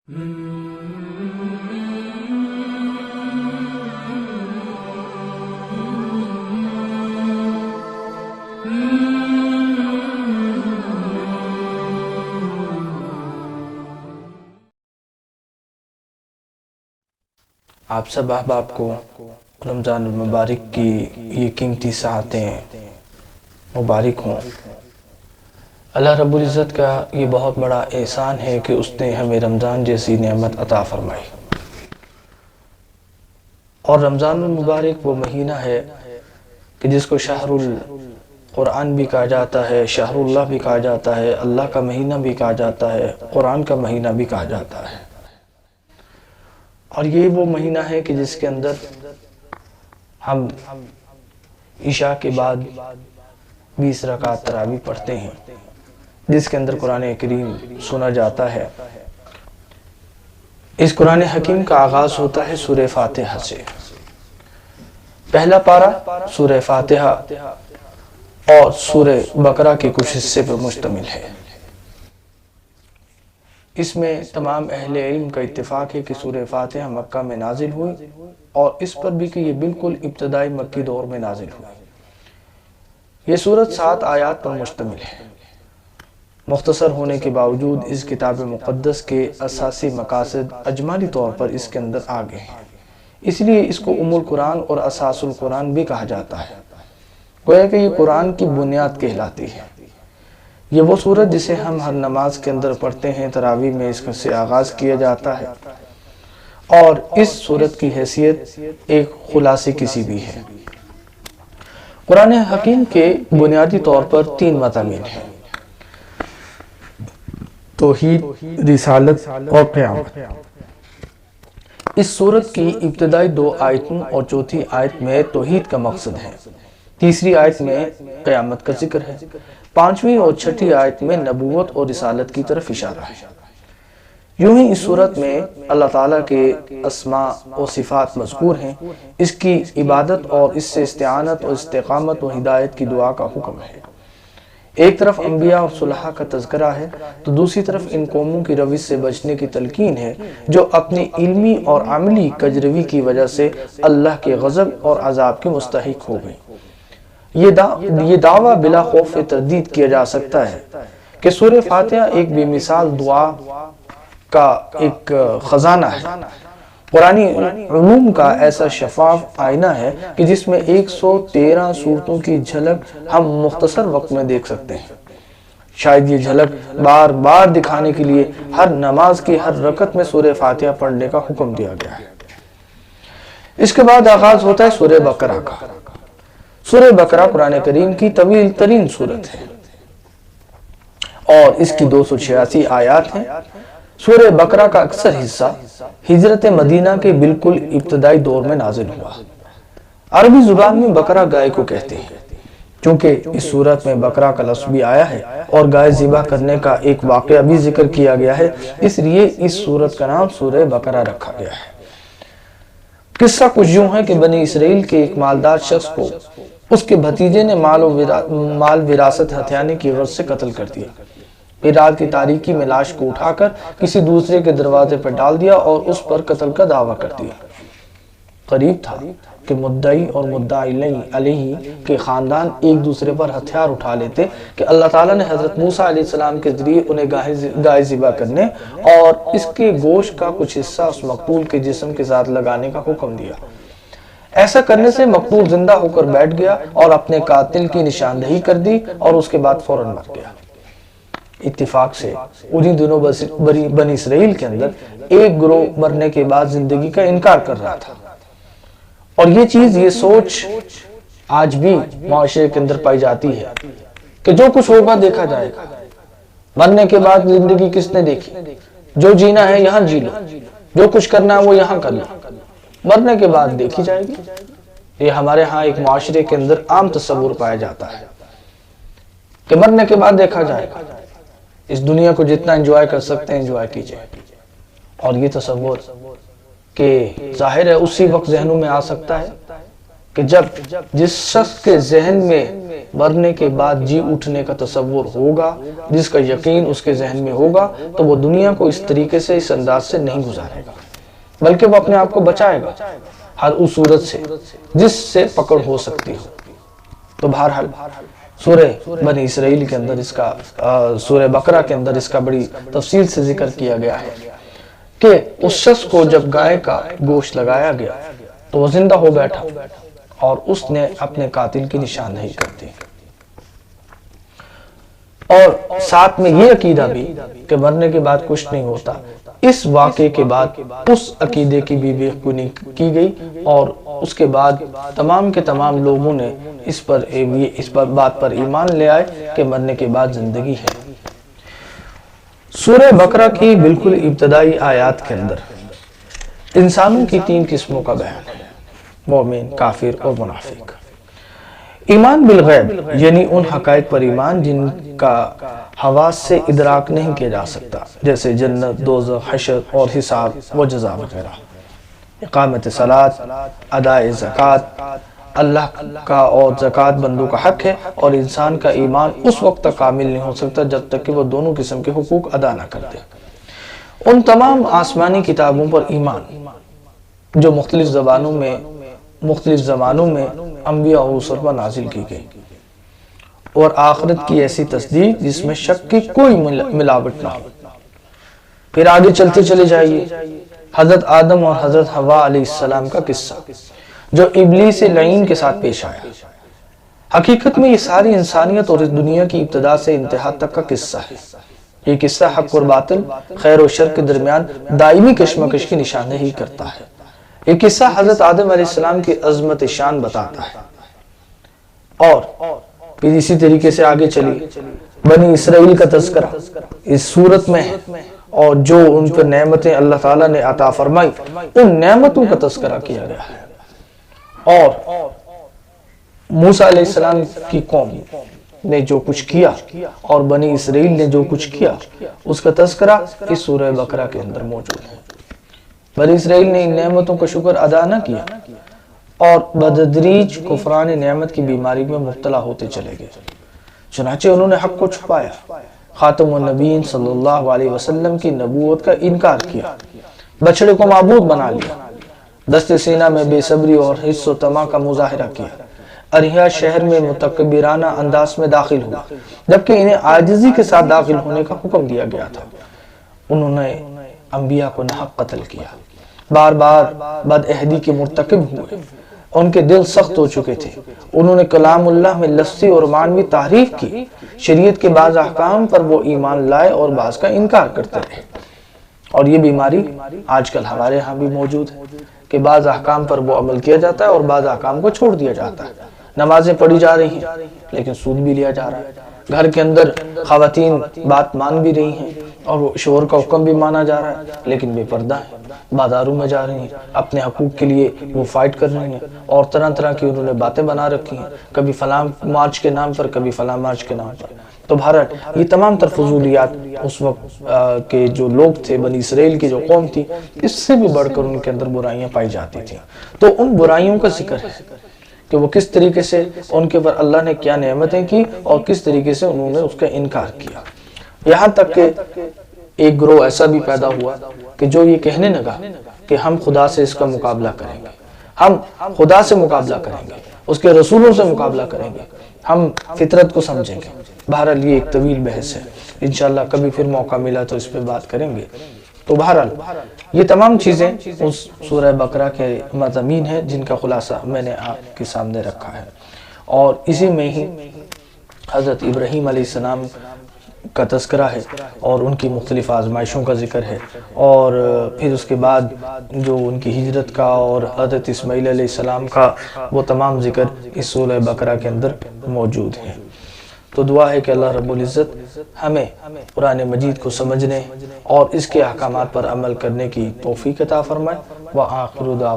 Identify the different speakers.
Speaker 1: آپ سب احباب کو رمضان المبارک کی یہ قیمتی ساعتیں مبارک ہوں۔ اللہ رب العزت کا یہ بہت بڑا احسان ہے کہ اس نے ہمیں رمضان جیسی نعمت عطا فرمائی۔ اور رمضان المبارک وہ مہینہ ہے کہ جس کو شہر القرآن بھی کہا جاتا ہے، شہر اللہ بھی کہا جاتا ہے، اللہ کا مہینہ بھی کہا جاتا ہے، قرآن کا مہینہ بھی کہا جاتا ہے۔ اور یہ وہ مہینہ ہے کہ جس کے اندر ہم عشاء کے بعد 20 رکعت تراویح پڑھتے ہیں، جس کے اندر قرآن کریم سنا جاتا ہے۔ اس قرآن حکیم کا آغاز ہوتا ہے سورہ فاتحہ سے۔ پہلا پارہ سورہ فاتحہ اور سورہ بقرہ کے کچھ حصے پر مشتمل ہے۔ اس میں تمام اہل علم کا اتفاق ہے کہ سورہ فاتحہ مکہ میں نازل ہوئی، اور اس پر بھی کہ یہ بالکل ابتدائی مکی دور میں نازل ہوئی۔ یہ سورت 7 آیات پر مشتمل ہے۔ مختصر ہونے کے باوجود اس کتاب مقدس کے اساسی مقاصد اجمالی طور پر اس کے اندر آگے ہیں، اس لیے اس کو ام القرآن اور اساس القرآن بھی کہا جاتا ہے، گویا کہ یہ قرآن کی بنیاد کہلاتی ہے۔ یہ وہ سورت جسے ہم ہر نماز کے اندر پڑھتے ہیں، تراویح میں اس سے آغاز کیا جاتا ہے، اور اس سورت کی حیثیت ایک خلاصے کسی بھی ہے۔ قرآن حکیم کے بنیادی طور پر 3 مضامین ہیں: توحید، رسالت اور قیامت۔ اس سورت کی ابتدائی 2 آیتوں اور چوتھی آیت میں توحید کا مقصد ہے، تیسری آیت میں قیامت کا ذکر ہے، 5ویں اور 6ٹھی آیت میں نبوت اور رسالت کی طرف اشارہ ہے۔ یوں ہی اس سورت میں اللہ تعالیٰ کے اسماء و صفات مذکور ہیں، اس کی عبادت اور اس سے استعانت اور استقامت و ہدایت کی دعا کا حکم ہے۔ ایک طرف انبیاء اور صلحاء کا تذکرہ ہے، تو دوسری طرف ان قوموں کی روش سے بچنے کی تلقین ہے جو اپنی علمی اور عملی کجروی کی وجہ سے اللہ کے غضب اور عذاب کے مستحق ہو گئی۔ یہ دعویٰ بلا خوف تردید کیا جا سکتا ہے کہ سورہ فاتحہ ایک بے مثال دعا کا ایک خزانہ ہے، قرآنی علوم کا ایسا شفاف آئینہ ہے کہ جس میں 113 صورتوں کی جھلک ہم مختصر وقت میں دیکھ سکتے ہیں۔ شاید یہ جھلک بار بار دکھانے کے لیے ہر نماز کی ہر رکعت میں سورہ فاتحہ پڑھنے کا حکم دیا گیا ہے۔ اس کے بعد آغاز ہوتا ہے سورہ بقرہ کا۔ سورہ بقرہ قرآن کریم کی طویل ترین سورت ہے اور اس کی 286 آیات ہیں۔ سورہ بقرہ کا اکثر حصہ ہجرت مدینہ کے بالکل ابتدائی دور میں نازل ہوا۔ عربی زبان میں بقرہ گائے کو کہتے ہیں، چونکہ اس سورت میں بقرہ کا لفظ بھی آیا ہے اور گائے ذبح کرنے کا ایک واقعہ بھی ذکر کیا گیا ہے، اس لیے اس سورت کا نام سورہ بقرہ رکھا گیا ہے۔ قصہ کچھ یوں ہے کہ بنی اسرائیل کے ایک مالدار شخص کو اس کے بھتیجے نے مال وراثت ہتھیانے کی غرض سے قتل کر دیا۔ پھر رات کی تاریکی میں لاش کو اٹھا کر کسی دوسرے کے دروازے پر ڈال دیا اور اس پر قتل کا دعویٰ کر دیا۔ قریب تھا کہ مدعی اور مدعی علیہ کے خاندان ایک دوسرے پر ہتھیار اٹھا لیتے کہ اللہ تعالیٰ نے حضرت موسیٰ علیہ السلام کے ذریعے انہیں گائے ذبح کرنے اور اس کے گوشت کا کچھ حصہ اس مقتول کے جسم کے ساتھ لگانے کا حکم دیا۔ ایسا کرنے سے مقتول زندہ ہو کر بیٹھ گیا اور اپنے قاتل کی نشاندہی کر دی اور اس کے بعد فوراً مر گیا۔ اتفاق سے انہی دنوں بنی اسرائیل کے اندر ایک گروہ مرنے کے بعد زندگی کا انکار کر رہا تھا، اور یہ سوچ آج بھی معاشرے کے اندر پائی جاتی ہے کہ جو کچھ ہوگا دیکھا جائے گا، مرنے کے بعد زندگی کس نے دیکھی، جو جینا ہے یہاں جی لو، جو کچھ کرنا ہے وہ یہاں کر لو، مرنے کے بعد دیکھی جائے گی۔ یہ ہمارے ہاں ایک معاشرے کے اندر عام تصور پایا جاتا ہے کہ مرنے کے بعد دیکھا جائے گا، اس دنیا کو جتنا انجوائے کر سکتے ہیں انجوائے کیجئے۔ اور یہ تصور کہ ظاہر ہے اسی وقت ذہنوں میں آ سکتا ہے کہ جب جس شخص کے ذہن میں مرنے کے بعد جی اٹھنے کا تصور ہوگا، جس کا یقین اس کے ذہن میں ہوگا، تو وہ دنیا کو اس طریقے سے، اس انداز سے نہیں گزارے گا، بلکہ وہ اپنے آپ کو بچائے گا ہر اس صورت سے جس سے پکڑ ہو سکتی ہو۔ تو بہرحال سورہ بنی اسرائیل کے اندر اس کا، سورہ بقرہ کے اندر اس کا بڑی تفصیل سے ذکر کیا گیا ہے کہ اس شخص کو جب گائے کا گوشت لگایا گیا تو وہ زندہ ہو بیٹھا اور اس نے اپنے قاتل کی نشاندہی کر دی، اور ساتھ میں یہ عقیدہ بھی کہ مرنے کے بعد کچھ نہیں ہوتا۔ اس واقعے کے بعد اس عقیدے کی بھی بے خونی کی گئی، اور اس کے بعد تمام کے تمام لوگوں نے اس بات پر ایمان لے آئے کہ مرنے کے بعد زندگی ہے۔ سورہ بقرہ کی بالکل ابتدائی آیات کے اندر انسانوں کی 3 قسموں کا بیان ہے: مومن، کافر اور منافق۔ ایمان بالغیب یعنی ان حقائق پر ایمان جن کا حواس سے ادراک نہیں کیا جا سکتا، جیسے جنت، دوزخ، حشر اور حساب و جزا وغیرہ۔ اقامت صلاۃ، ادائے زکوٰۃ، اللہ کا اور زکوٰۃ بندوں کا حق ہے، اور انسان کا ایمان اس وقت تک کامل نہیں ہو سکتا جب تک کہ وہ دونوں قسم کے حقوق ادا نہ کر دے۔ ان تمام آسمانی کتابوں پر ایمان جو مختلف زمانوں میں انبیاء اور رسل پر نازل کی گئی، اور آخرت کی ایسی تصدیق جس میں شک کی کوئی ملاوٹ نہ ہو۔ پھر آگے چلتے چلے جائیے، حضرت آدم اور حضرت حوا علیہ السلام کا قصہ جو ابلیس لعین کے ساتھ پیش آیا۔ حقیقت میں یہ ساری انسانیت اور اس دنیا کی ابتدا سے انتہا تک کا قصہ ہے۔ یہ قصہ حق اور باطل، خیر و شر کے درمیان دائمی کشمکش کی نشاندہی کرتا ہے۔ یہ قصہ حضرت آدم علیہ السلام کی عظمت شان بتاتا ہے، اور پھر اسی طریقے سے آگے چلی بنی اسرائیل کا تذکرہ اس صورت میں ہے، اور جو ان پر نعمتیں اللہ تعالیٰ نے عطا فرمائی ان نعمتوں کا تذکرہ کیا گیا ہے، اور موسیٰ علیہ السلام کی قوم نے جو کچھ کیا اور بنی اسرائیل نے جو کچھ کیا اس کا تذکرہ اس سورہ بقرہ کے اندر موجود ہے۔ بنی اسرائیل نے ان نعمتوں کا شکر ادا نہ کیا اور بتدریج کفران نعمت کی بیماری میں مبتلا ہوتے چلے گئے، چنانچہ انہوں نے حق کو چھپایا، خاتم النبیین صلی اللہ علیہ وسلم کی نبوت کا انکار کیا، بچڑے کو معبود بنا لیا، دست سینہ میں بے صبری اور حس و طمع کا مظاہرہ کیا، ارہیا شہر میں متکبرانہ انداز میں داخل ہوا جبکہ انہیں عاجزی کے ساتھ داخل ہونے کا حکم دیا گیا تھا۔ انہوں نے انبیاء کو ناحق قتل کیا، بار بار بد عہدی کے مرتکب ہوئے، ان کے دل سخت ہو چکے تھے، انہوں نے کلام اللہ میں لفظی اور معنوی تحریف کی، شریعت کے بعض احکام پر وہ ایمان لائے اور بعض کا انکار کرتے رہے، اور یہ بیماری آج کل ہمارے ہاں بھی موجود ہے کہ بعض احکام پر وہ عمل کیا جاتا ہے اور بعض احکام کو چھوڑ دیا جاتا ہے۔ نمازیں پڑھی جا رہی ہیں لیکن سود بھی لیا جا رہا ہے، گھر کے اندر خواتین بات مان بھی رہی ہیں اور شوہر کا حکم بھی مانا جا رہا ہے لیکن بے پردہ ہیں، بازاروں میں جا رہی ہیں، اپنے حقوق کے لیے وہ فائٹ کر رہی ہیں، اور طرح طرح کی انہوں نے باتیں بنا رکھی ہیں، کبھی فلاں مارچ کے نام پر، کبھی فلاں مارچ کے نام پر۔ تو بھارت یہ تمام تر فضولیات اس وقت کے جو لوگ تھے، بنی اسرائیل کی جو قوم تھی، اس سے بھی بڑھ کر ان کے اندر برائیاں پائی جاتی تھیں۔ تو ان برائیوں کا ذکر ہے کہ وہ کس طریقے سے ان کے پر اللہ نے کیا نعمتیں کی اور کس طریقے سے انہوں نے اس کا انکار کیا، یہاں تک کہ ایک گروہ ایسا بھی پیدا ہوا کہ جو یہ کہنے لگا کہ ہم خدا سے اس کا مقابلہ کریں گے، ہم خدا سے مقابلہ کریں گے، اس کے رسولوں سے مقابلہ کریں گے، ہم فطرت کو سمجھیں گے۔ بہرحال یہ ایک طویل بحث ہے، انشاءاللہ کبھی پھر موقع ملا تو اس پہ بات کریں گے۔ تو بہرحال یہ تمام چیزیں اس سورہ بقرہ کے مضامین ہیں جن کا خلاصہ میں نے آپ کے سامنے رکھا ہے، اور اسی میں ہی حضرت ابراہیم علیہ السلام کا تذکرہ ہے اور ان کی مختلف آزمائشوں کا ذکر ہے، اور پھر اس کے بعد جو ان کی ہجرت کا اور حضرت اسماعیل علیہ السلام کا وہ تمام ذکر اس سورہ بقرہ کے اندر موجود ہے۔ تو دعا ہے کہ اللہ رب العزت ہمیں قرآن مجید کو سمجھنے اور اس کے احکامات پر عمل کرنے کی توفیق عطا فرمائے۔ وآخر دعوانا